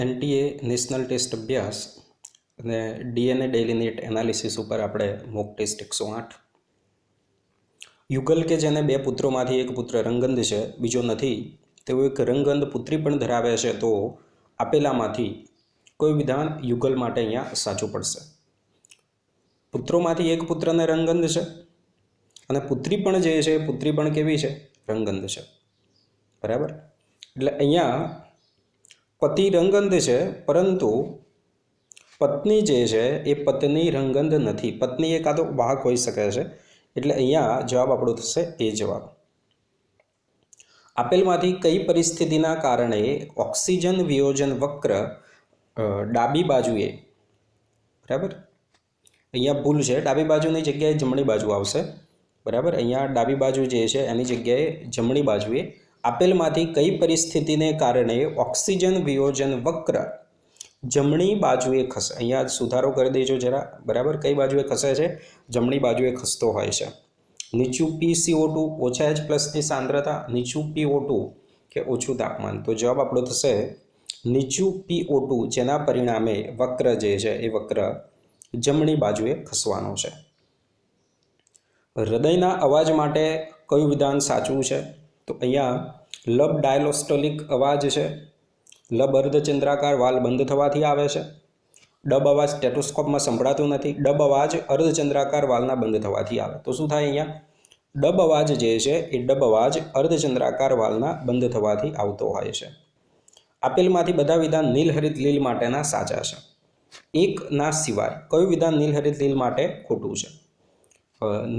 NTA national test અભ્યાસ અને DNA daily NEET analysis ઉપર આપણે મોક ટેસ્ટ 108 યુગલ કે જેને બે પુત્રોમાંથી એક પુત્ર રંગંદ છે બીજો નથી તેવો એક રંગંદ પુત્રી પણ ધરાવે છે તો આપેલામાંથી કોઈ વિધાન યુગલ માટે અહીંયા સાચું પડશે. પુત્રોમાંથી એક પુત્રને રંગંદ છે અને પુત્રી પણ જે છે પુત્રી પણ કેવી છે રંગંદ છે. બરાબર, એટલે અહીંયા પતિ રંગંદ છે પરંતુ પત્ની જે છે એ પત્ની રંગંદ નથી. પત્ની એ કાં તો વાહક હોઈ શકે છે, એટલે અહીંયા જવાબ આપણો થશે એ જવાબ. આપેલમાંથી કઈ પરિસ્થિતિના કારણે ઓક્સિજન વિયોજન વક્ર ડાબી બાજુએ, બરાબર, અહીંયા ભૂલ છે, ડાબી બાજુની જગ્યાએ જમણી બાજુ આવશે. બરાબર, અહીંયા ડાબી બાજુ જે છે એની જગ્યાએ જમણી બાજુએ આપેલમાંથી કઈ પરિસ્થિતિને કારણે ઓક્સિજન વિયોજન વક્ર જમણી બાજુએ ખસે. અહીંયા સુધારો કરી દેજો જરા. બરાબર, કઈ બાજુએ ખસે છે? જમણી બાજુએ ખસતો હોય છે. નીચું PCO2 ઓછા H+ની સાંદ્રતા, નીચું PO2 કે ઓછું તાપમાન. તો જવાબ આપણો થશે નીચું PO2, જેના પરિણામે વક્ર જે છે એ વક્ર જમણી બાજુએ ખસવાનો છે. હૃદયના અવાજ માટે કયું વિધાન સાચું છે? તો અહીંયા લબ ડાયલોસ્ટોલિક અવાજ છે, લબ અર્ધચંદ્રાકાર વાલ બંધ થવાથી આવે છે. ડબ અવાજ સ્ટેટોસ્કોપમાં સંભળાતું નથી, ડબ અવાજ અર્ધચંદ્રાકાર વાલના બંધ થવાથી આવે. તો શું થાય અહીંયા? ડબ અવાજ જે છે એ ડબ અવાજ અર્ધચંદ્રાકાર વાલના બંધ થવાથી આવતો હોય છે. આપેલમાંથી બધા વિધાન નીલહરિત લીલ માટેના સાચા છે. એક ના સિવાય કયું વિધાન નીલહરિત લીલ માટે ખોટું છે?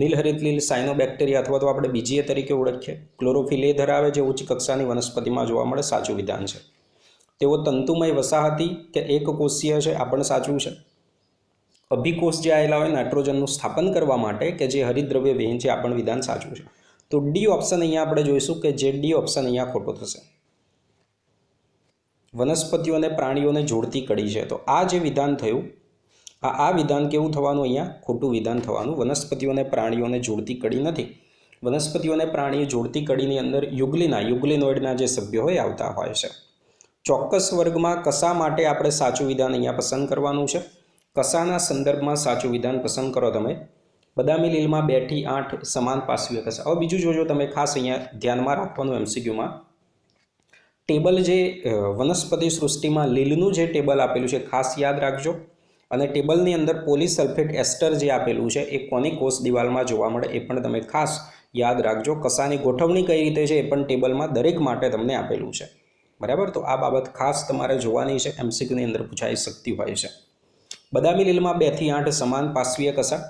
નીલહરિત લીલ સાયનોબેક્ટેરિયા અથવા તો આપણે બીજીએ તરીકે ઓળખીએ. ક્લોરોફિલ એ ધરાવે, જે ઉચ્ચ કક્ષાની વનસ્પતિમાં જોવા મળે. સાચું વિધાન છે. તેઓ તંતુમય વસાહતી કે એક કોષીય છે, આ પણ સાચું છે. અભિકોષ જે આવેલા હોય નાઇટ્રોજનનું સ્થાપન કરવા માટે કે જે હરિતદ્રવ્ય વિહીન છે, આ પણ વિધાન સાચું છે. તો ડી ઓપ્શન અહીંયા આપણે જોઈશું કે જે ડી ઓપ્શન અહીંયા ખોટો થશે. વનસ્પતિઓ અને પ્રાણીઓને જોડતી કડી છે, તો આ જે વિધાન થયું આ વિધાન કેવું થવાનું? અહીંયા ખોટું વિધાન થવાનું. વનસ્પતિઓ અને પ્રાણીઓને જોડતી કડી નથી. વનસ્પતિઓ અને પ્રાણીઓ જોડતી કડીની અંદર યુગ્લિનોઇડના જે સભ્યો હોય આવતા હોય છે. ચોક્કસ વર્ગમાં કસા માટે આપણે સાચું વિધાન અહીંયા પસંદ કરવાનું છે. કસાના સંદર્ભમાં સાચું વિધાન પસંદ કરો તમે. બદામી લીલમાં 2 થી 8 સમાન પાર્શ્વીય કસા. હવે બીજું જોજો તમે, ખાસ અહીંયા ધ્યાનમાં રાખવાનું MCQમાં ટેબલ જે વનસ્પતિ સૃષ્ટિમાં લીલનું જે ટેબલ આપેલું છે ખાસ યાદ રાખજો. અને ટેબલની અંદર પોલીસલ્ફેટ એસ્ટર જે આપેલું છે એ કોની કોષ દિવાલમાં જોવા મળે એ પણ તમે ખાસ યાદ રાખજો. કસાની ગોઠવણી કઈ રીતે છે એ પણ ટેબલમાં દરેક માટે તમને આપેલું છે. બરાબર, તો આ બાબત ખાસ તમારે જોવાની છે, MCQની અંદર પૂછાઈ શકતી હોય છે. બદામી લીલમાં 2 થી 8 સમાન પાર્શ્વીય કસા,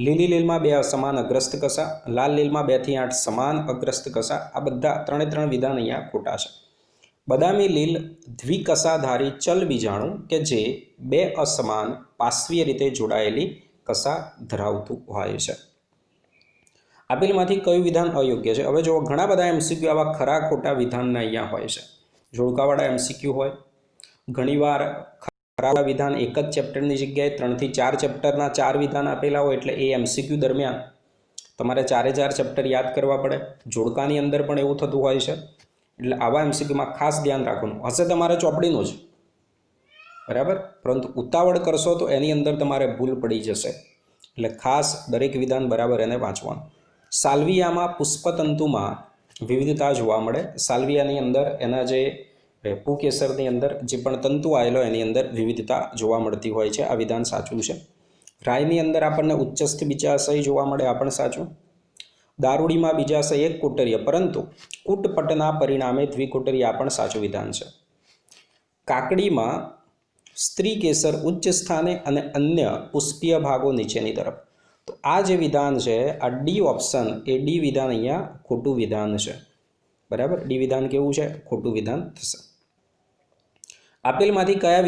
લીલી લીલમાં 2 સમાન અગ્રસ્ત કસા, લાલ લીલમાં 2 થી 8 સમાન અગ્રસ્ત કસા. આ બધા 3 વિધાન અહીંયા ખોટા છે. બદામી લીલ દ્વિકસાધારી ચલ બીજાણુ કે જે 2 અસમાન પાર્શ્વીય રીતે જોડાયેલી કસા ધરાવતું હોય છે. આપેલમાંથી કયું વિધાન અયોગ્ય છે? હવે જો ઘણા બધા MCQ આવા ખરા ખોટા વિધાનના અહીંયા હોય છે. જોડકાવાળા MCQ હોય. ઘણીવાર ખરા વિધાન એક જ ચેપ્ટરની જગ્યાએ 3 થી 4 ચેપ્ટરના 4 વિધાન આપેલા હોય, એટલે એ MCQ દરમિયાન તમારે 4 ચેપ્ટર યાદ કરવા પડે. જોડકાની અંદર પણ એવું થતું હોય છે. એટલે આવા MCQમાં ખાસ ધ્યાન રાખવાનું. હશે તમારે ચોપડીનું જ, બરાબર, પરંતુ ઉતાવળ કરશો તો એની અંદર તમારે ભૂલ પડી જશે. એટલે ખાસ દરેક વિધાન બરાબર એને વાંચવાનું. સાલ્વિયામાં પુષ્પતંતુમાં વિવિધતા જોવા મળે. સાલ્વિયાની અંદર એના જે પુકેસરની અંદર જે પણ તંતુ આવેલો એની અંદર વિવિધતા જોવા મળતી હોય છે. આ વિધાન સાચું છે. રાયની અંદર આપણને ઉચ્ચસ્થ બીજાશય જોવા મળે, આ પણ સાચું. દારૂડીમાં બીજાશય એક કુટરીય પરંતુ કૂટપટના પરિણામે દ્વિકુટરીય, આ પણ સાચું વિધાન છે. કાકડીમાં સ્ત્રી કેસર ઉચ્ચ સ્થાને અને અન્ય પુષ્પીય ભાગો નીચેની તરફ. તો આ જે વિધાન છે આ ડી ઓપ્શન એ ડી વિધાન અહીંયા ખોટું વિધાન છે. બરાબર, ડી વિધાન કેવું છે? ખોટું વિધાન થશે. આપેલમાંથી કયા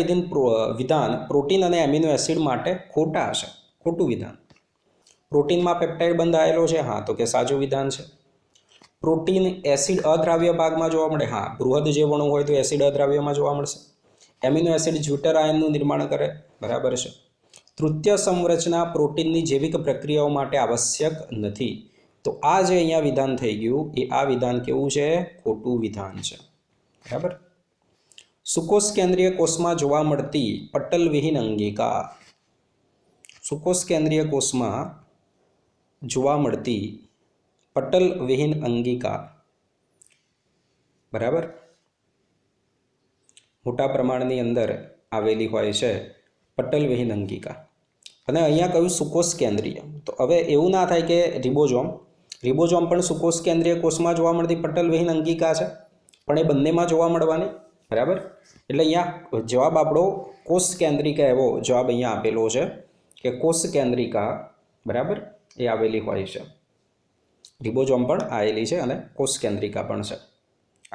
વિધાન પ્રોટીન અને એમિનો એસિડ માટે ખોટા છે? ખોટું વિધાન. પ્રોટીનમાં પેપ્ટાઇડ બંધાયેલો છે, હા, તો કે સાચું વિધાન છે. પ્રોટીન એસિડ અદ્રાવ્ય ભાગમાં જોવા મળે, હા, બૃહદ જે વણુ હોય તો એસિડ અદ્રાવ્યમાં જોવા મળશે. એમિનો એસિડ જ્યુટર આયનનું નિર્માણ કરે, બરાબર છે. તૃતીય સંરચના પ્રોટીનની જૈવિક પ્રક્રિયાઓ માટે આવશ્યક નથી. તો આ જે અહીંયા વિધાન થઈ ગયું એ આ વિધાન કેવું છે? ખોટું વિધાન છે. બરાબર. સુકોષ કેન્દ્રીય કોષમાં જોવા મળતી પટલવિહીન અંગિકા. સુકોષ કેન્દ્રીય કોષમાં જોવા મળતી પટલવિહીન અંગિકા બરાબર મોટા પ્રમાણની અંદર આવેલી હોય છે પટલવિહીન અંગિકા. અને અહીંયા કહ્યું સુકોષ કેન્દ્રીય, તો હવે એવું ના થાય કે રિબોઝોમ પણ સુકોષ કેન્દ્રીય કોષમાં જોવા મળતી પટલવિહીન અંગિકા છે, પણ એ બંનેમાં જોવા મળવાની. બરાબર, એટલે અહીંયા જવાબ આપણો કોષ કેન્દ્રિકા એવો જવાબ અહીંયા આપેલો છે કે કોષ કેન્દ્રિકા બરાબર એ આવેલી હોય છે. રિબોઝોમ પણ આવેલી છે અને કોષ કેન્દ્રિકા પણ છે.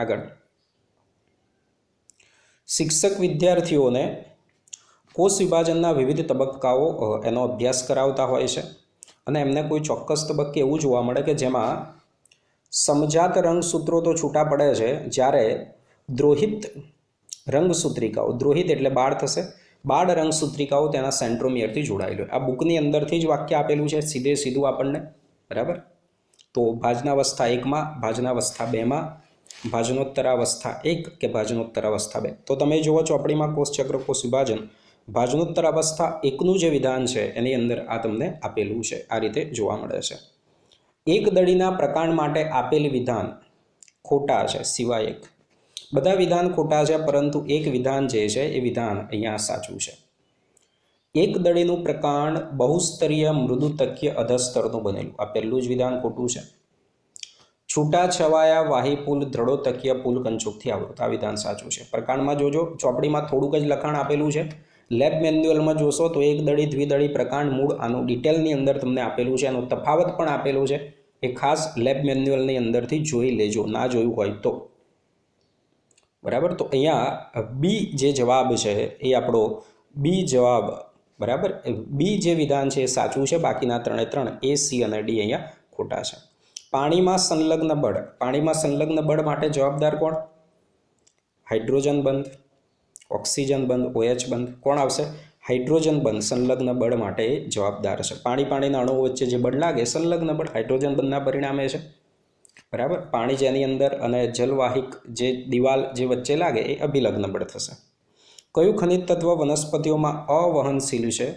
આગળ, શિક્ષક વિદ્યાર્થીઓને કોષ વિભાજનના વિવિધ તબક્કાઓ એનો અભ્યાસ કરાવતા હોય છે અને એમને કોઈ ચોક્કસ તબક્કે એવું જોવા મળે કે જેમાં સમજાત રંગસૂત્રો તો છૂટા પડે છે, જ્યારે દ્રોહિત રંગસૂત્રિકાઓ, દ્રોહિત એટલે બાળ થશે, બાળ રંગસૂત્રિકાઓ તેના સેન્ટ્રોમિયરથી જોડાયેલી હોય. આ બુકની અંદરથી જ વાક્ય આપેલું છે સીધું આપણને. બરાબર, તો ભાજનાવસ્થા 1માં, ભાજનાવસ્થા 2માં, ભાજનોત્તરાવસ્થા 1 કે ભાજનોત્તરાવસ્થા 2. તો તમે જુઓ ચોપડીમાં કોષચક્ર કોષ વિભાજન ભાજનોત્તરાવસ્થા 1નું જે વિધાન છે એની અંદર આ તમને આપેલું છે. આ રીતે જોવા મળે છે. એક દળીના પ્રકાંડ માટે આપેલ વિધાન ખોટા છે સિવાય એક. બધા વિધાન ખોટા છે, પરંતુ એક વિધાન જે છે એ વિધાન અહીંયા સાચું છે. એક દળીનું પ્રકાંડ બહુસ્તરીય મૃદુતકીય અધસ્તરનું બનેલું, આ પહેલું જ વિધાન ખોટું છે. છૂટા છવાયા વાહી પુલ દ્રઢોતકીય પુલ કંચુકથી આવૃત, આ વિધાન સાચું છે. પ્રકાંડમાં જોજો, ચોપડીમાં થોડુંક જ લખાણ આપેલું છે. લેબ મેન્યુઅલમાં જોશો તો એક દળી દ્વિદળી પ્રકાંડ મૂળ આનું ડિટેલની અંદર તમને આપેલું છે, એનો તફાવત પણ આપેલું છે. એ ખાસ લેબ મેન્યુઅલની અંદરથી જોઈ લેજો, ના જોયું હોય તો. બરાબર, તો અહીંયા બી જે જવાબ છે એ આપણો બી જવાબ બરાબર, બી જે વિધાન છે એ સાચું છે. બાકીના 3 એ, સી અને ડી અહીંયા ખોટા છે. પાણીમાં સંલગ્ન બળ, પાણીમાં સંલગ્ન બળ માટે જવાબદાર કોણ? હાઇડ્રોજન બંધ, ઓક્સિજન બંધ, OH બંધ. કોણ આવશે? હાઇડ્રોજન બંધ સંલગ્ન બળ માટે જવાબદાર છે. પાણીના અણુઓ વચ્ચે જે બળ લાગે સંલગ્ન બળ હાઇડ્રોજન બંધના પરિણામે છે. બરાબર, પાણી જેની અંદર અને જલવાહિક જે દિવાલ જે વચ્ચે લાગે એ અભિલગ્ન બળ થશે. કયું ખનિજ તત્વ વનસ્પતિઓમાં અવહનશીલ છે?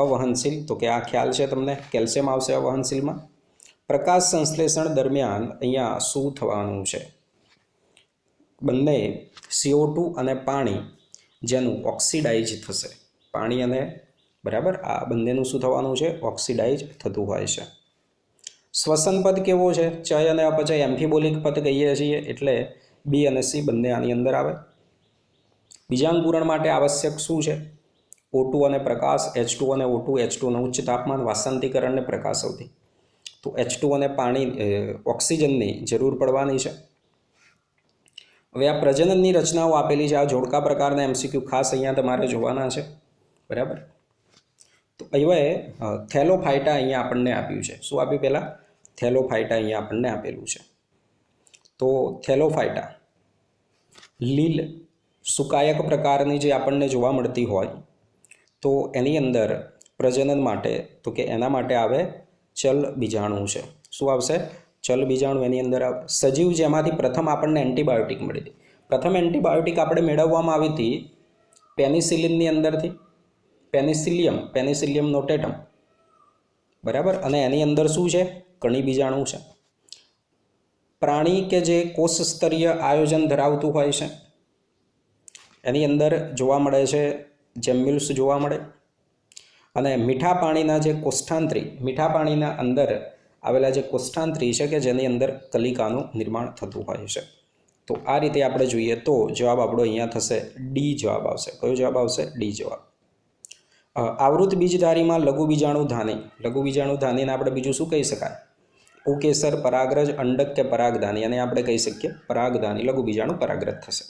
અવહનશીલ, તો કે આ ખ્યાલ છે તમને, કેલ્શિયમ આવશે અવહનશીલમાં. પ્રકાશ સંશ્લેષણ દરમિયાન અહીંયા શું થવાનું છે? બંને CO2 અને પાણી જેનું ઓક્સિડાઇઝ થશે. પાણી અને બરાબર આ બંનેનું શું થવાનું છે? ઓક્સિડાઇઝ થતું હોય છે. શ્વસન પદ કેવો છે? ચય અને અપચય એમ્ફીબોલિક પદ કહીએ છીએ, એટલે બી અને સી બંને આની અંદર આવે. બીજાંકુરણ માટે આવશ્યક શું છે? O2 અને પ્રકાશ, H2 અને O2, H2 અને ઉચ્ચ તાપમાન, વાસંતીકરણ અને પ્રકાશ અવધિ. તો H2 અને પાણી ઓક્સિજનની જરૂર પડવાની છે. હવે આ પ્રજનનની રચનાઓ આપેલી છે. આ જોડકા પ્રકારના MCQ ખાસ અહીંયા તમારે જોવાના છે. બરાબર, તો હવે થેલોફાઇટા અહીંયા આપણને આપ્યું છે. શું આપ્યું? પહેલાં થેલોફાઇટા અહીંયા આપણને આપેલું છે. તો થેલોફાઇટા લીલ સુકાયક પ્રકારની જે આપણને જોવા મળતી હોય, તો એની અંદર પ્રજનન માટે તો કે એના માટે આવે ચલ બીજાણુ છે. શું આવશે? ચલ બીજાણુ એની અંદર આવે. સજીવ જેમાંથી પ્રથમ આપણને એન્ટીબાયોટિક મળી હતી. પ્રથમ એન્ટીબાયોટિક આપણે મેળવવામાં આવી હતી પેનિસિલિનની અંદરથી, પેનિસિલિયમ નોટેટમ. બરાબર, અને એની અંદર શું છે? કણી બીજાણુ છે. પ્રાણી કે જે કોષ સ્તરીય આયોજન ધરાવતું હોય છે એની અંદર જોવા મળે છે જેમ્યુલ્સ જોવા મળે. અને મીઠા પાણીના જે કોષ્ઠાંત્રી, મીઠા પાણીના અંદર આવેલા જે કોષ્ઠાંત્રી છે કે જેની અંદર કલિકાનું નિર્માણ થતું હોય છે. તો આ રીતે આપણે જોઈએ તો જવાબ આપણો અહીંયા થશે ડી જવાબ આવશે. કયો જવાબ આવશે? ડી જવાબ. આવૃત બીજધારીમાં લઘુ બીજાણુ ધાની, લઘુ બીજાણુ ધાનીને આપણે બીજું શું કહી શકાય? પુકેસર, પરાગરજ, અંડક કે પરાગધાની, અને આપણે કહી શકીએ પરાગધાની. લઘુ બીજાણુ પરાગરજ થશે.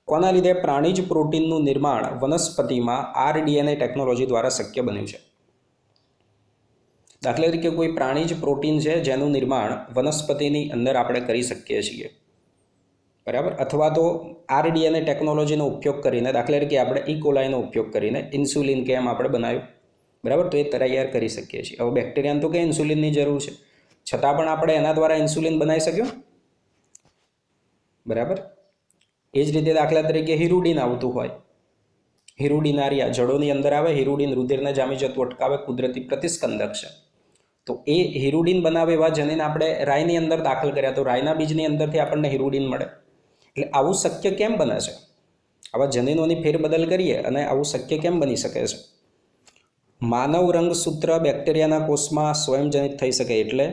કોના લીધે પ્રાણીજ પ્રોટીનનું નિર્માણ વનસ્પતિમાં RDNA ટેકનોલોજી દ્વારા શક્ય બન્યું છે? દાખલા તરીકે કોઈ પ્રાણીજ પ્રોટીન છે જેનું નિર્માણ વનસ્પતિની અંદર આપણે કરી શકીએ છીએ. બરાબર, અથવા તો RDNA ટેકનોલોજીનો ઉપયોગ કરીને, દાખલા તરીકે આપણે ઇકોલાઈનો ઉપયોગ કરીને ઇન્સ્યુલિન કેમ આપણે બનાવ્યું. બરાબર, તો એ તૈયાર કરી શકીએ છીએ. હવે બેક્ટેરિયાને તો કે ઇન્સ્યુલિનની જરૂર છે, છતાં પણ આપણે એના દ્વારા ઇન્સ્યુલિન બનાવી શક્યો. બરાબર, એ જ રીતે દાખલા તરીકે હિરુડીન આવતું હોય, હિરુડીનારિયા જળોની અંદર આવે, હિરુડીન રુધિરને જામી જતું અટકાવે, કુદરતી પ્રતિસ્કંદક છે. તો એ હિરુડીન બનાવે એવા જનીન આપણે રાઈની અંદર દાખલ કર્યા, તો રાઈના બીજની અંદરથી આપણને હિરુડીન મળે. એટલે આવું શક્ય કેમ બને છે? આવા જનીનોની ફેરબદલ કરીએ અને આવું શક્ય કેમ બની શકે છે? માનવ રંગસૂત્ર બેક્ટેરિયાના કોષમાં સ્વયંજનિત થઈ શકે એટલે,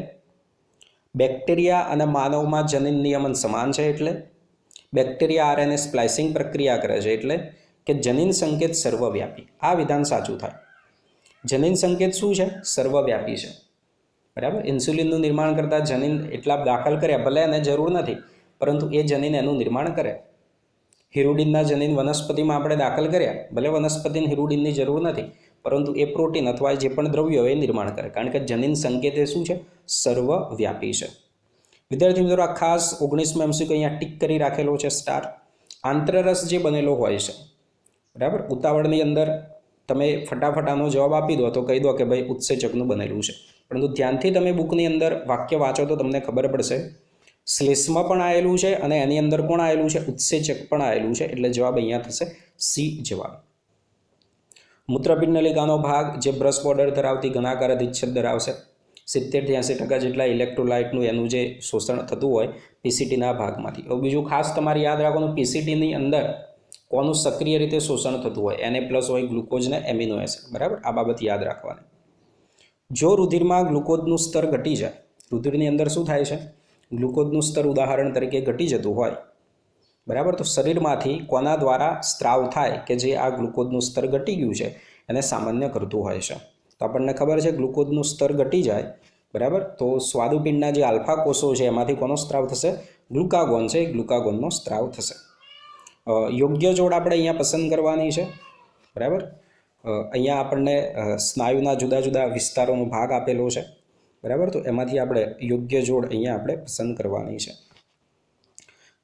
બેક્ટેરિયા અને માનવમાં જનીન નિયમન સમાન છે એટલે, બેક્ટેરિયા આરએનએ સ્પ્લાઇસિંગ પ્રક્રિયા કરે છે એટલે, કે જનીન સંકેત સર્વવ્યાપી. આ વિધાન સાચું થાય. જનીન સંકેત શું છે? સર્વવ્યાપી છે. બરાબર. ઇન્સ્યુલિનનું નિર્માણ કરતા જનીન એટલા દાખલ કર્યા, ભલે એને જરૂર નથી, પરંતુ એ જનીન એનું નિર્માણ કરે. હિરુડીનના જનીન વનસ્પતિમાં આપણે દાખલ કર્યા, ભલે વનસ્પતિને હિરુડીનની જરૂર નથી, પરંતુ એ પ્રોટીન અથવા જે પણ દ્રવ્યો એ નિર્માણ કરે, કારણ કે જનીન સંકેત એ શું છે? સર્વવ્યાપી છે. વિદ્યાર્થી મિત્રો, આ ખાસ 19મો MCQ અહીંયા ટીક કરી રાખેલો છે સ્ટાર. આંતરરસ જે બનેલો હોય છે, બરાબર, ઉતાવળની અંદર તમે ફટાફટ આનો જવાબ આપી દો તો કહી દો કે ભાઈ ઉત્સેચકનું બનેલું છે, પરંતુ ધ્યાનથી તમે બુકની અંદર વાક્ય વાંચો તો તમને ખબર પડશે શ્લેષ્મ પણ આવેલું છે અને એની અંદર કોણ આવેલું છે? ઉત્સેચક પણ આવેલું છે. એટલે જવાબ અહીંયા થશે સી જવાબ. મૂત્રપિંડ નલિકાનો ભાગ જે બ્રશ બોર્ડર ધરાવતી ઘનાકાર અધિચ્છેદ ધરાવશે. 70-80% જેટલા ઇલેક્ટ્રોલાઇટનું એનું જે શોષણ થતું હોય પીસીટીના ભાગમાંથી. હવે બીજું ખાસ તમારે યાદ રાખવાનું, પીસીટીની અંદર કોનું સક્રિય રીતે શોષણ થતું હોય? Na+ હોય, ગ્લુકોઝ ને એમિનો એસિડ. બરાબર, આ બાબત યાદ રાખવાની. જો રુધિરમાં ગ્લુકોઝનું સ્તર ઘટી જાય, રુધિરની અંદર શું થાય છે? ગ્લુકોઝનું સ્તર ઉદાહરણ તરીકે ઘટી જતું હોય, બરાબર, તો શરીરમાંથી કોના દ્વારા સ્ત્રાવ થાય કે જે આ ગ્લુકોઝનું સ્તર ઘટી ગયું છે એને સામાન્ય કરતું હોય છે? તો આપણને ખબર છે ગ્લુકોઝનું સ્તર ઘટી જાય, બરાબર, તો સ્વાદુપિંડના જે આલ્ફા કોષો છે એમાંથી કોનો સ્ત્રાવ થશે? ગ્લુકાગોન છે, ગ્લુકાગોનનો સ્ત્રાવ થશે. યોગ્ય જોડ આપણે અહીંયા પસંદ કરવાની છે, બરાબર. અહીંયા આપણને સ્નાયુના જુદા જુદા વિસ્તારોનો ભાગ આપેલો છે, બરાબર, તો એમાંથી આપણે યોગ્ય જોડ અહીંયા આપણે પસંદ કરવાની છે.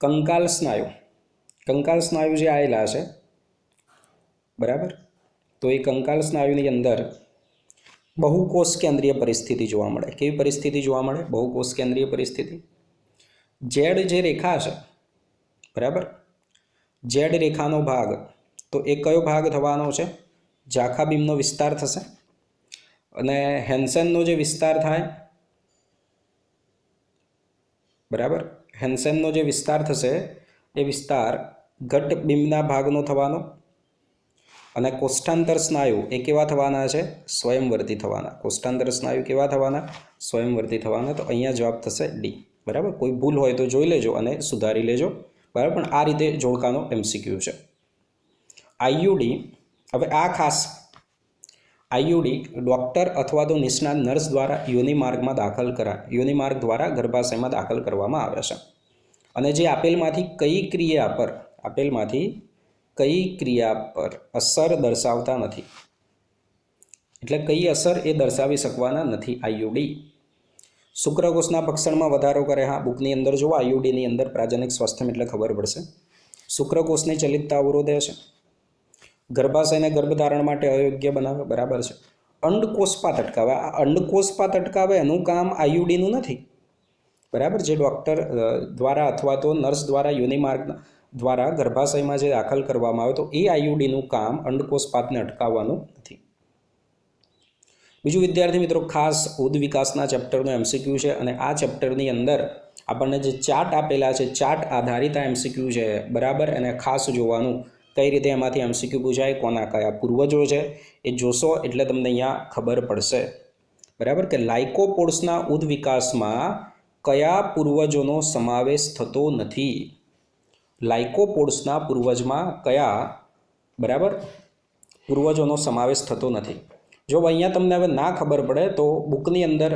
કંકાલ સ્નાયુ, કંકાલ સ્નાયુ જે આવેલા છે, બરાબર, તો એ કંકાલ સ્નાયુની અંદર બહુકોષ કેન્દ્રીય પરિસ્થિતિ જોવા મળે. કેવી પરિસ્થિતિ જોવા મળે? બહુકોષ કેન્દ્રીય પરિસ્થિતિ. ઝેડ જે રેખા છે, બરાબર, ઝેડ રેખાનો ભાગ, તો એ કયો ભાગ થવાનો છે? ઝાંખા બીમનો વિસ્તાર થશે. અને હેન્સેનનો જે વિસ્તાર થાય, બરાબર, હેન્સેનનો જે વિસ્તાર થશે એ વિસ્તાર ઘટ બીમના ભાગનો થવાનો. અને કોષ્ઠાંતર સ્નાયુ એ કેવા થવાના છે? સ્વયંવર્તી થવાના. કોષ્ઠાંતર સ્નાયુ કેવા થવાના? સ્વયંવર્તી થવાના. તો અહીંયા જવાબ થશે ડી. બરાબર, કોઈ ભૂલ હોય તો જોઈ લેજો અને સુધારી લેજો, બરાબર, પણ આ રીતે જોડકાનો MCQ છે. આઈયુડી, હવે આ ખાસ આઈયુડી ડૉક્ટર અથવા તો નિષ્ણાત નર્સ દ્વારા યોનિમાર્ગમાં દાખલ યોનિમાર્ગ દ્વારા ગર્ભાશયમાં દાખલ કરવામાં આવે છે. અને જે આપેલમાંથી કઈ ક્રિયા પર અસર દર્શાવતા નથી, એટલે કઈ અસર એ દર્શાવી શકવાના નથી આઈયુડી. શુક્રકોષના ભક્ષણમાં વધારો કરે. હા, બુકની અંદર જો આઈયુડીની અંદર પ્રાજનિક સ્વાસ્થ્ય એટલે ખબર પડશે. શુક્રકોષની ચલિતતા અવરોધે છે. ગર્ભાશયને ગર્ભધારણ માટે અયોગ્ય બનાવે. બરાબર છે. અંડકોષપાત અટકાવે. આ અંડકોષપાત અટકાવે એનું કામ આઈયુડીનું નથી, બરાબર. જે ડૉક્ટર દ્વારા અથવા તો નર્સ દ્વારા યોનિમાર્ગ દ્વારા ગર્ભાશયમાં જે દાખલ કરવામાં આવે તો એ આઈયુડીનું કામ અંડકોષપાતને અટકાવવાનું નથી. બીજું વિદ્યાર્થી મિત્રો, ખાસ ઉદ વિકાસના ચેપ્ટરનો MCQ છે અને આ ચેપ્ટરની અંદર આપણને જે ચાર્ટ આપેલા છે, ચાર્ટ આધારિત આ MCQ છે, બરાબર, અને ખાસ જોવાનું કઈ રીતે એમાંથી MCQ પૂછાય, કોના કયા પૂર્વજો છે એ જોશો એટલે તમને અહીંયા ખબર પડશે, બરાબર, કે લાઇકોપોડ્સના ઉદ વિકાસમાં કયા પૂર્વજોનો સમાવેશ થતો નથી. લાઇકોપોડ્સના પૂર્વજમાં કયા, બરાબર, પૂર્વજોનો સમાવેશ થતો નથી. જો અહીંયા તમને હવે ના ખબર પડે તો બુકની અંદર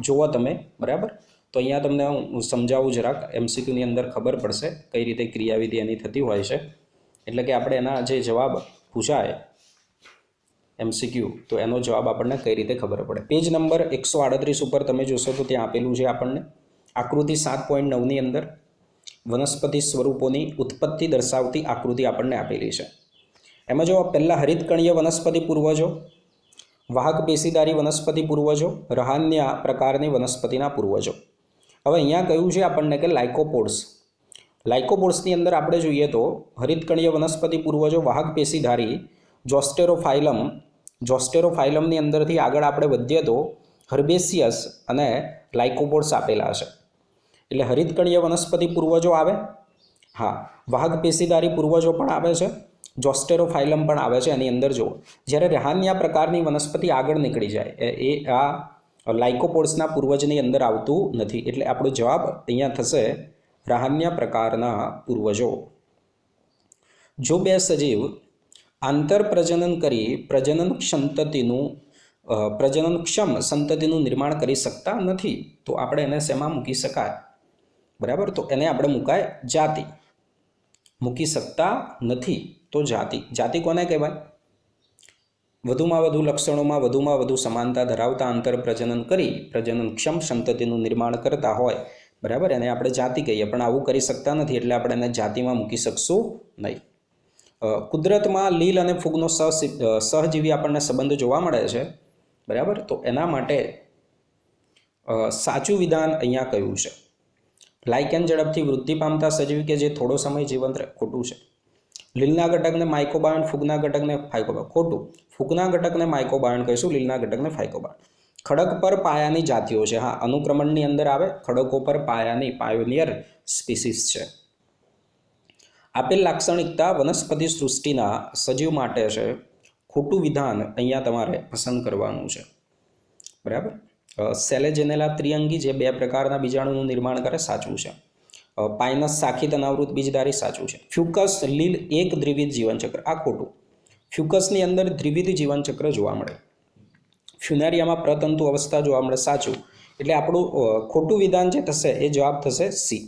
જુઓ તમે, બરાબર, તો અહીંયા તમને હું સમજાવું જરાક. MCQની અંદર ખબર પડશે કઈ રીતે ક્રિયાવિધિ એની થતી હોય છે, એટલે કે આપણે એના જે જવાબ પૂછાય MCQ તો એનો જવાબ આપણને કઈ રીતે ખબર પડે. પેજ નંબર 138 ઉપર તમે જોશો તો ત્યાં આપેલું છે આપણને આકૃતિ 7.9ની અંદર વનસ્પતિ સ્વરૂપોની ઉત્પત્તિ દર્શાવતી આકૃતિ આપણને આપેલી છે. એમાં જો પહેલાં હરિતકણીય વનસ્પતિ પૂર્વજો, વાહક પેશીદારી વનસ્પતિ પૂર્વજો, રહાન્યા પ્રકારની વનસ્પતિના પૂર્વજો. હવે અહીંયા કહ્યું છે આપણને કે લાઇકોપોડ્સ, લાઇકોપોર્સની અંદર આપણે જોઈએ તો હરિતકણીય વનસ્પતિ પૂર્વજો વાહક પેશીધારી જોસ્ટેરોફાઇલમની અંદરથી આગળ આપણે વધીએ તો હર્બેસિયસ અને લાઇકોપોર્સ આપેલા છે. એટલે હરિતકણીય વનસ્પતિ પૂર્વજો આવે, હા, વાહક પેશીધારી પૂર્વજો પણ આવે છે, જોસ્ટેરોફાઇલમ પણ આવે છે. એની અંદર જુઓ, જ્યારે રહાન્યા પ્રકારની વનસ્પતિ આગળ નીકળી જાય એ આ લાઇકોપોર્સના પૂર્વજની અંદર આવતું નથી. એટલે આપણો જવાબ અહીંયા થશે રહાન્યા પ્રકારના પૂર્વજો. જો બે સજીવ આંતરપ્રજનન કરી પ્રજનનક્ષમ સંતતિનું નિર્માણ કરી શકતા નથી તો આપણે એને શેમાં મૂકી શકાય? બરાબર, તો એને આપણે મુકાય જાતિ. મૂકી શકતા નથી તો જાતિ. જાતિ કોને કહેવાય? વધુમાં વધુ લક્ષણોમાં વધુમાં વધુ સમાનતા ધરાવતા આંતરપ્રજનન કરી પ્રજનનક્ષમ સંતતિનું નિર્માણ કરતા હોય, બરાબર, એને આપણે જાતિ કહીએ. પણ આવું કરી શકતા નથી એટલે આપણે એને જાતિમાં મૂકી શકશું નહીં. કુદરતમાં લીલ અને ફૂગનો સહજીવી આપણને સંબંધ જોવા મળે છે, બરાબર. તો એના માટે સાચું વિધાન અહીંયા કયું છે? લાઇકેન ઝડપથી વૃદ્ધિ પામતા સજીવ કે જે થોડો સમય જીવંત રહે, ખોટું છે. લીલના ઘટકને માઇકોબાયોન, ફૂગના ઘટકને ફાઇકોબાયોન, ખોટું. ફૂગના ઘટકને માઇકોબાયોન કહીશું, લીલના ઘટકને ફાઇકોબાયોન. ખડક પર પાયાની જાતિઓ છે, હા, અનુક્રમણની અંદર આવે. ખડકો પર પાયાની પાયોનિયર સ્પીસીસ છે. આપેલ લાક્ષણિકતા વનસ્પતિ સૃષ્ટિના સજીવ માટે છે. ખોટું વિધાન અહીંયા તમારે પસંદ કરવાનું છે, બરાબર. સેલેજેનેલા ત્રિઅંગી જે 2 પ્રકારના બીજાણુનું નિર્માણ કરે, સાચું છે. પાઇનસ શાખિત અનાવૃત બીજધારી, સાચું છે. ફ્યુકસ લીલ એક દ્વિવિધ જીવનચક્ર, આ ખોટું. ફ્યુકસની અંદર દ્વિવિધ જીવનચક્ર જોવા મળે. ફ્યુનેરિયામાં પ્રતંતુ અવસ્થા જોવા મળે, સાચું. એટલે આપણું ખોટું વિધાન જે થશે એ જવાબ થશે સી.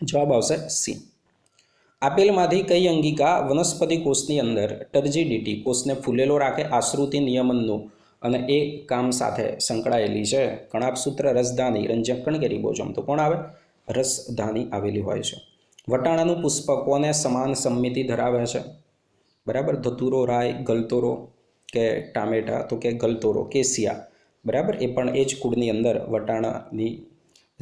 જવાબ આવશે સી. આપેલમાંથી કઈ અંગિકા વનસ્પતિ કોષની અંદર ટર્જીડિટી, કોષને ફૂલેલો રાખે, આશ્રુતિ નિયમનનું અને એ કામ સાથે સંકળાયેલી છે? કણાભસૂત્ર, રસધાની, રંજક કણ કે રિબોઝોમ? તો કોણ આવે? રસધાની આવેલી હોય છે. વટાણાનું પુષ્પ કોને સમાન સમિતિ ધરાવે છે? બરાબર, ધતુરો, રાય, ગલતોરો કે ટામેટા? તો કે ગલતોરો, કેસિયા, બરાબર. એ પણ એ જ કુળની અંદર વટાણાની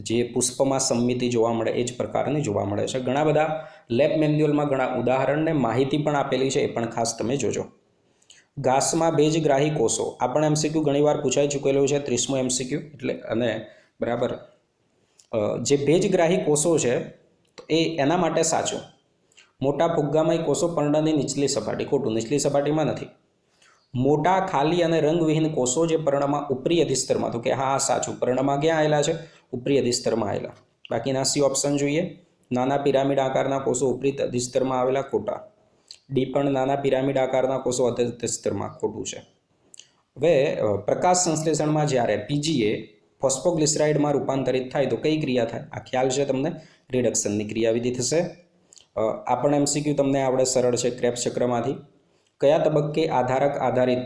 જે પુષ્પમાં સમિતિ જોવા મળે એ જ પ્રકારની જોવા મળે છે. ઘણા બધા લેબ મેન્યુઅલમાં ઘણા ઉદાહરણને માહિતી પણ આપેલી છે, એ પણ ખાસ તમે જોજો. ઘાસમાં ભેજગ્રાહી કોષો, આપણે એમસીક્યુ ઘણીવાર પૂછાઈ ચૂકેલું છે, 30મો એમસીક્યુ. એટલે અને બરાબર, જે ભેજગ્રાહી કોષો છે તો એ એના માટે સાચું. મોટા ફુગ્ગામય કોષો પર્ણની નીચલી સપાટી, ખોટું. નીચલી સપાટીમાં નથી. મોટા ખાલી અને રંગવિહીન કોષો જે પર્ણમાં ઉપરી અધિસ્તરમાં, તો કે હા, સાચું. પર્ણમાં ક્યાં આવેલા છે? ઉપરી અધિસ્તરમાં આવેલા. બાકીના સી ઓપ્શન જોઈએ. નાના પિરામિડ આકારના કોષો ઉપરી અધિસ્તરમાં આવેલા, ખોટા. ડી પણ નાના પિરામિડ આકારના કોષો અધિસ્તરમાં, ખોટું છે. હવે પ્રકાશ સંશ્લેષણમાં જ્યારે પીજીએ ફોસ્ફોગ્લિસરાઇડમાં રૂપાંતરિત થાય તો કઈ ક્રિયા થાય? આ ખ્યાલ છે તમને? રિડક્શનની ક્રિયાવિધિ થશે. આ પણ એમસીક્યુ તમને આવડે, સરળ છે. ક્રેબ્સ ચક્રમાંથી કયા તબક્કે આધારક આધારિત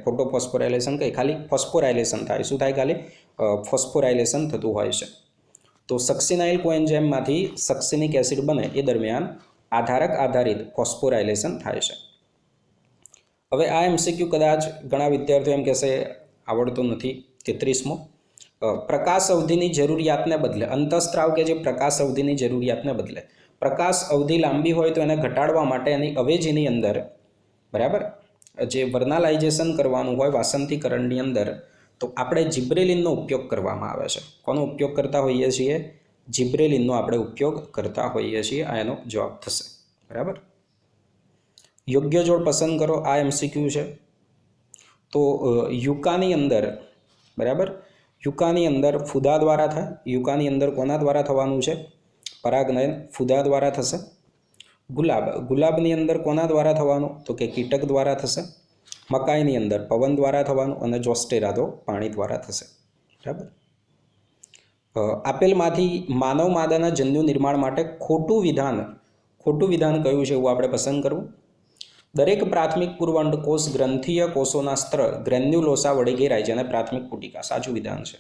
ફોટોફોસ્ફોરાઇલેશન કંઈ ખાલી ફોસ્ફોરાઇલેશન થાય? શું થાય? ખાલી ફોસ્ફોરાઇલેશન થતું હોય છે. તો સક્સિનાઇલ કોએન્ઝાઇમમાંથી સક્સિનિક એસિડ બને એ દરમિયાન આધારક આધારિત ફોસ્ફોરાઇલેશન થાય છે. હવે આ એમસીક્યુ કદાચ ઘણા વિદ્યાર્થીઓ એમ કહેશે આવડતો નથી. 33મો, પ્રકાશ અવધિની જરૂરિયાતને બદલે અંતઃસ્ત્રાવ કે જે પ્રકાશ અવધિની જરૂરિયાતને બદલે પ્રકાશ અવધિ લાંબી હોય તો એને ઘટાડવા માટે એની અવેજીની અંદર, બરાબર, જે વર્નાલાઇઝેશન કરવાનું હોય વાસંતીકરણની અંદર, તો આપણે જિબ્રેલિનનો ઉપયોગ કરવામાં આવે છે. કોનો ઉપયોગ કરતા હોઈએ છીએ? જિબ્રેલિનનો આપણે ઉપયોગ કરતા હોઈએ છીએ. આ એનો જવાબ થશે, બરાબર. યોગ્ય જોડ પસંદ કરો, આ એમસીક્યુ છે. તો યુકાની અંદર, બરાબર, યુકાની અંદર ફૂદા દ્વારા થાય. યુકાની અંદર કોના દ્વારા થવાનું છે? પરાગનયન, ફૂદા દ્વારા થશે. ગુલાબની અંદર કોના દ્વારા થવાનું? તો કે કીટક દ્વારા થશે. મકાઈની અંદર પવન દ્વારા થવાનું. અને જોસ્ટેરા તો પાણી દ્વારા થશે, બરાબર. આપેલમાંથી માનવ માદાના જન્યુ નિર્માણ માટે ખોટું વિધાન કયું છે એવું આપણે પસંદ કરવું. દરેક પ્રાથમિક પૂર્વ અંડકોષ ગ્રંથીય કોષોના સ્તર ગ્રેન્યુલોસા વડે ઘેરાય છે અને પ્રાથમિક પુટિકા, સાચું વિધાન છે.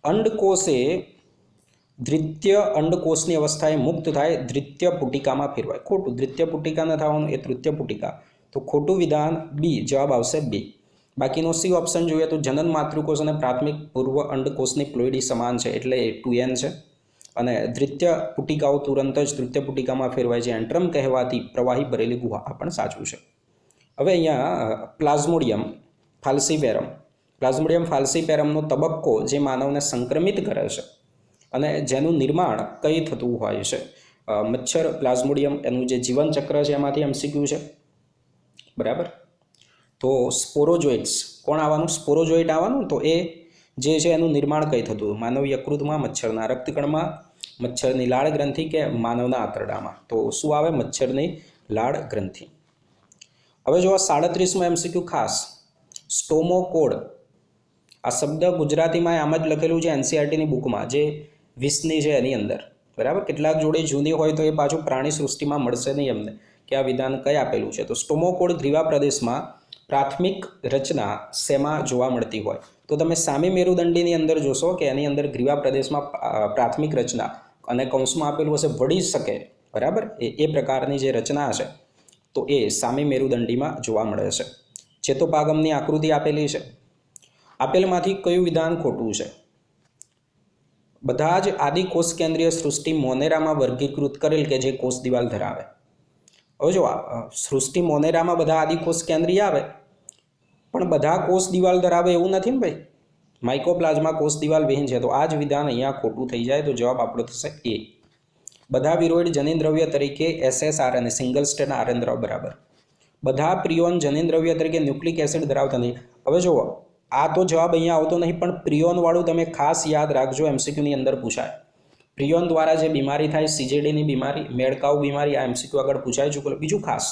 અંડકોષે દ્વિતીય અંડકોષની અવસ્થાએ મુક્ત થાય, દ્વિતીય પુટિકામાં ફેરવાય, ખોટું. દ્વિતીય પુટિકા ન થવાનું, એ તૃતીય પુટિકા. તો ખોટું વિધાન બી, જવાબ આવશે બી. બાકીનો સી ઓપ્શન જોઈએ તો જનન માતૃકોષ અને પ્રાથમિક પૂર્વ અંડકોષની પ્લોઇડી સમાન છે એટલે 2n છે. અને દ્વિતીય પુટિકાઓ તુરંત જ તૃતીય પુટિકામાં ફેરવાય છે. એન્ટ્રમ કહેવાતી પ્રવાહી ભરેલી ગુહા, આ પણ સાચું છે. હવે અહીંયા પ્લાઝ્મોડિયમ ફાલ્સીપેરમ, પ્લાઝ્મોડિયમ ફાલ્સીપેરમનો તબક્કો જે માનવને સંક્રમિત કરે છે અને જેનું નિર્માણ કઈ થતું હોય છે? મચ્છર પ્લાઝ્મોડિયમ એનું જે જીવનચક્ર છે એમાંથી MCQ છે, બરાબર. તો સ્પોરોજોઇટ્સ કોણ આવવાનું? સ્પોરોજોઇટ આવવાનું. તો એ જે છે એનું નિર્માણ કઈ થતું? માનવ યકૃતમાં, મચ્છરના રક્તકણમાં, મચ્છરની લાળ ગ્રંથિ કે માનવના આંતરડામાં? તો શું આવે? મચ્છરની લાળ ગ્રંથિ. હવે જો 37મો MCQ ખાસ, સ્ટોમોકોડ. આ શબ્દ ગુજરાતીમાં આમ જ લખેલું છે NCERTની બુકમાં, જે 20ની છે એની અંદર, બરાબર. કેટલાક જોડે જૂની હોય તો એ પાછું પ્રાણી સૃષ્ટિમાં મળશે નહીં એમને કે આ વિધાન કઈ આપેલું છે. તો સ્ટોમોકોડ ગ્રીવા પ્રદેશમાં પ્રાથમિક રચના શેમાં જોવા મળતી હોય? તો તમે સામી મેરુદંડીની અંદર જોશો કે એની અંદર ગ્રીવા પ્રદેશમાં પ્રાથમિક રચના અને કૌંસમાં આપેલું હશે વળી શકે, બરાબર. એ પ્રકારની જે રચના છે તો એ સામી મેરુદંડીમાં જોવા મળે છે. ચેતોપાગમની આકૃતિ આપેલી છે. આપેલમાંથી કયું વિધાન ખોટું છે? બધા જ આદિ કોષ કેન્દ્રીય સૃષ્ટિ મોનેરામાં વર્ગીકૃત કરેલ કે જે કોષ દિવાલ ધરાવે. હવે જો સૃષ્ટિ મોનેરામાં બધા આદિ કોષ કેન્દ્રીય આવે, પણ બધા કોષ દિવાલ ધરાવે એવું નથી ને ભાઈ. માઇકોપ્લાઝ્મા કોષ દિવાલ વિહીન છે. તો આ જ વિધાન અહીંયા ખોટું થઈ જાય. તો જવાબ આપણો થશે એ. બધા વિરોઇડ જનીનદ્રવ્ય તરીકે SSRNA સિંગલ સ્ટેટ RN ધરાવ, બરાબર. બધા પ્રિયોન જનીનદ્રવ્ય તરીકે ન્યુક્લિક એસિડ ધરાવતા નહીં. હવે જુઓ, આ તો જવાબ અહીંયા આવતો નહીં, પણ પ્રિયોનવાળું તમે ખાસ યાદ રાખજો, MCQની અંદર પૂછાય. પ્રિયોન દ્વારા જે બીમારી થાય, CJDની બીમારી, મેળકાવ બીમારી, આ MCQ આગળ પૂછાય ચૂકેલું. બીજું ખાસ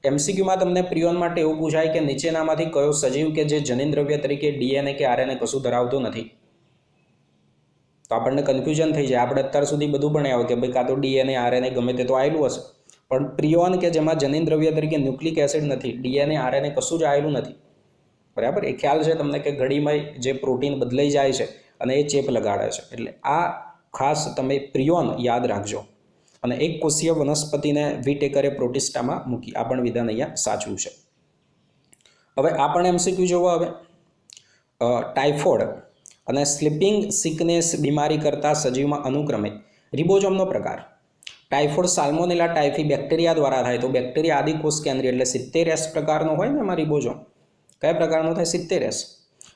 MCQમાં તમને પ્રિયોન માટે એવું પૂછાય કે નીચેનામાંથી કયો સજીવ કે જે જનીનદ્રવ્ય તરીકે DNA કે RNA કશું ધરાવતો નથી? તો આપણને કન્ફ્યુઝન થઈ જાય. આપણે અત્યાર સુધી બધું ભણ્યા હોય કે ભાઈ કાં તો DNA RNA ગમે તે તો આવેલું હશે, પણ પ્રિયોન કે જેમાં જનીનદ્રવ્ય તરીકે ન્યુક્લિક એસિડ નથી, DNA RNA કશું જ આવેલું નથી, બરાબર. એ ખ્યાલ છે તમને કે ઘડીમાં જે પ્રોટીન બદલાઈ જાય છે અને એ ચેપ લગાડે છે. એટલે આ ખાસ તમે પ્રિયોન યાદ રાખજો. અને એક કોષીય વનસ્પતિને વિટેકરે પ્રોટિસ્ટામાં મૂકી, આ પણ વિધાન અહીંયા સાચું છે. હવે આ પણ MCQ જોવો. હવે ટાઇફોઇડ અને સ્લીપિંગ સિકનેસ બીમારી કરતા સજીવમાં અનુક્રમે રિબોઝોમનો પ્રકાર. ટાઇફોઇડ સાલ્મોનેલા ટાઇફી બેક્ટેરિયા દ્વારા થાય. તો બેક્ટેરિયા આદિ કોષ કેન્દ્રીય એટલે 70S પ્રકારનો હોય ને એમાં રિબોઝોમ. કયા પ્રકારનો થાય? 70S.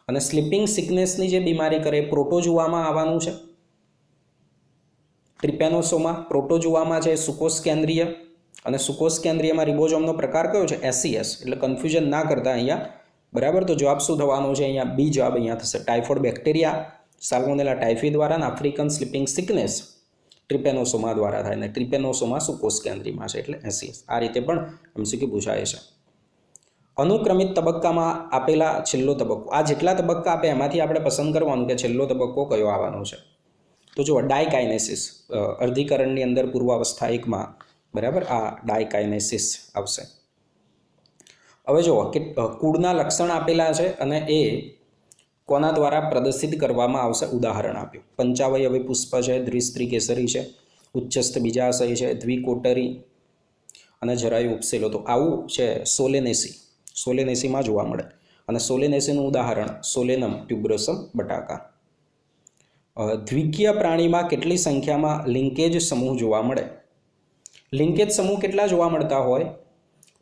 અને સ્લીપિંગ સિકનેસની જે બીમારી કરે પ્રોટોજુઆમાં આવવાનું છે. ટ્રિપેનોસોમા પ્રોટોજુઆમાં છે સુકોષ કેન્દ્રીય, અને સુકોષ કેન્દ્રીયમાં રિબોઝોમનો પ્રકાર કયો છે? SES. એટલે કન્ફ્યુઝન ના કરતા અહીંયા, બરાબર. તો જવાબ શું થવાનો છે અહીંયા? બી જવાબ અહીંયા થશે. ટાઇફોઇડ બેક્ટેરિયા સાલ્મોનેલા ટાઇફી દ્વારા, આફ્રિકન સ્લીપિંગ સિકનેસ ટ્રિપેનોસોમા દ્વારા થાય, ને ટ્રિપેનોસોમા સુકોષ કેન્દ્રીયમાં છે એટલે SES. આ રીતે પણ MCQ પૂછાય છે. અનુક્રમિત તબક્કામાં આપેલા છેલ્લો તબક્કો. આ જેટલા તબક્કા આપે એમાંથી આપણે પસંદ કરવાનું કે છેલ્લો તબક્કો કયો આવવાનો છે. તો જુઓ, ડાયકાઇનેસિસ અર્ધીકરણની અંદર પૂર્વાવસ્થા 1માં, બરાબર. આ ડાયકાઇનેસિસ આવશે. હવે જુઓ કે કુળના લક્ષણ આપેલા છે અને એ કોના દ્વારા પ્રદર્શિત કરવામાં આવશે? ઉદાહરણ આપ્યું. પંચાવયવી પુષ્પ છે, દ્વિસ્ત્રી કેસરી છે, ઉચ્ચસ્થ બીજાશય છે, દ્વિકોટરી અને જરાયુ ઉપસેલો. તો આવું છે સોલેનેસી. સોલેનેસીમાં જોવા મળે. અને સોલેનેસીનું ઉદાહરણ સોલેનમ ટ્યુબરોસમ બટાકા. દ્વિકીય પ્રાણીમાં કેટલી સંખ્યામાં લિંકેજ સમૂહ જોવા મળે? લિંકેજ સમૂહ કેટલા જોવા મળતા હોય?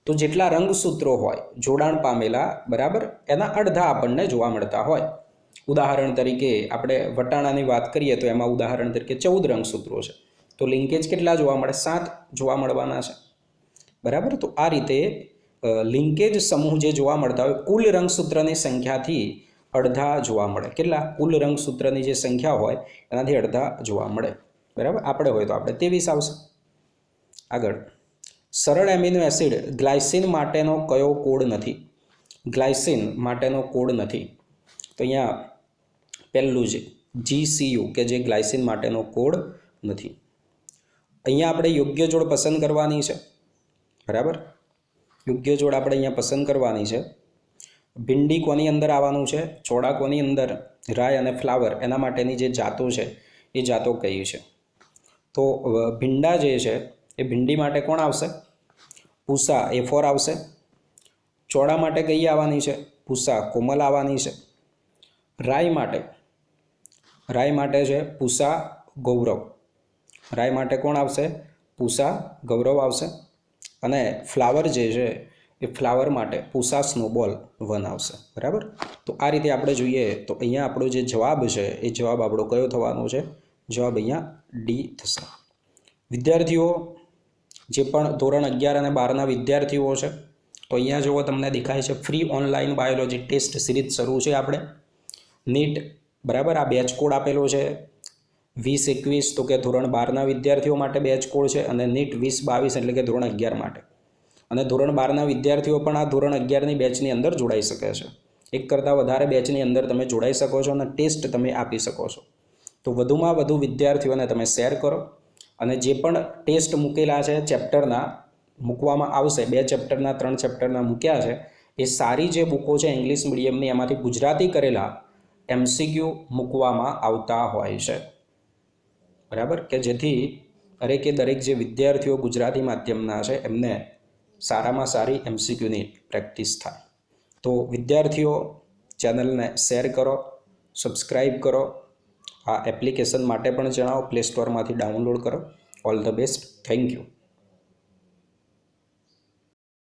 તો જેટલા રંગસૂત્રો હોય જોડાણ પામેલા, બરાબર, એના અડધા આપણને જોવા મળતા હોય. ઉદાહરણ તરીકે આપણે વટાણાની વાત કરીએ તો એમાં ઉદાહરણ તરીકે 14 રંગસૂત્રો છે. તો લિંકેજ કેટલા જોવા મળે? 7 જોવા મળવાના છે, બરાબર. તો આ રીતે લિંકેજ સમૂહ જે જોવા મળતા હોય કુલ રંગસૂત્રની સંખ્યાથી અડધા જોવા મળે. કેટલા? કુલ રંગસૂત્રની જે સંખ્યા હોય એનાથી અડધા જોવા મળે, બરાબર. આપણે હોય તો આપણે 23 આવશે. આગળ, સરળ એમિનો એસિડ ગ્લાયસિન માટેનો કયો કોડ નથી? ગ્લાયસિન માટેનો કોડ નથી. તો અહીંયા પહેલું છે GCU કે જે ગ્લાયસિન માટેનો કોડ નથી. અહીંયા આપણે યોગ્ય જોડ પસંદ કરવાની છે, બરાબર. યોગ્ય જોડ આપણે અહીંયા પસંદ કરવાની છે. ભીંડી કોની અંદર આવવાનું છે? ચોળા કોની અંદર? રાય અને ફ્લાવર એના માટેની જે જાતો છે એ જાતો કઈ છે? તો ભીંડા જે છે એ ભીંડી માટે કોણ આવશે? પૂસા A4 આવશે. ચોળા માટે કઈ આવવાની છે? પૂસા કોમલ આવવાની છે. રાય માટે છે પૂસા ગૌરવ, રાય માટે કોણ આવશે? પૂષા ગૌરવ આવશે. અને ફ્લાવર જે છે એ ફ્લાવર માટે પૂષા સ્નોબોલ 1 આવશે. બરાબર. તો આ રીતે આપણે જોઈએ તો અહીંયા આપણો જે જવાબ છે એ જવાબ આપણો કયો થવાનો છે? જવાબ અહીંયા ડી થશે. વિદ્યાર્થીઓ જે પણ ધોરણ 11 અને 12ના વિદ્યાર્થીઓ છે તો અહીંયા જુઓ તમને દેખાય છે free online biology test series શરૂ છે આપણે. નીટ બરાબર, આ બેચ કોડ આપેલો છે 20-21 તો કે ધોરણ 12ના વિદ્યાર્થીઓ માટે બેચ કોડ છે, અને નીટ 20-22 એટલે કે ધોરણ 11 માટે. અને ધોરણ 12ના વિદ્યાર્થીઓ પણ આ ધોરણ 11ની બેચની અંદર જોડાઈ શકે છે. એક કરતાં વધારે બેચની અંદર તમે જોડાઈ શકો છો અને ટેસ્ટ તમે આપી શકો છો. તો વધુમાં વધુ વિદ્યાર્થીઓને તમે શેર કરો, અને જે પણ ટેસ્ટ મૂકેલા છે ચેપ્ટરના મૂકવામાં આવશે, 2 ચેપ્ટરના 3 ચેપ્ટરના મૂક્યા છે, એ સારી જે બુકો છે ઇંગ્લિશ મીડિયમની એમાંથી ગુજરાતી કરેલા MCQ મૂકવામાં આવતા હોય છે. બરાબર, કે જેથી દરેકે દરેક જે વિદ્યાર્થીઓ ગુજરાતી માધ્યમના છે એમને સારામાં સારી MCQની પ્રેક્ટિસ થાય. તો વિદ્યાર્થીઓ ચેનલને શેર કરો, સબસ્ક્રાઈબ કરો. આ એપ્લિકેશન માટે પણ જણાવો, પ્લે સ્ટોરમાંથી ડાઉનલોડ કરો. All the best. Thank you.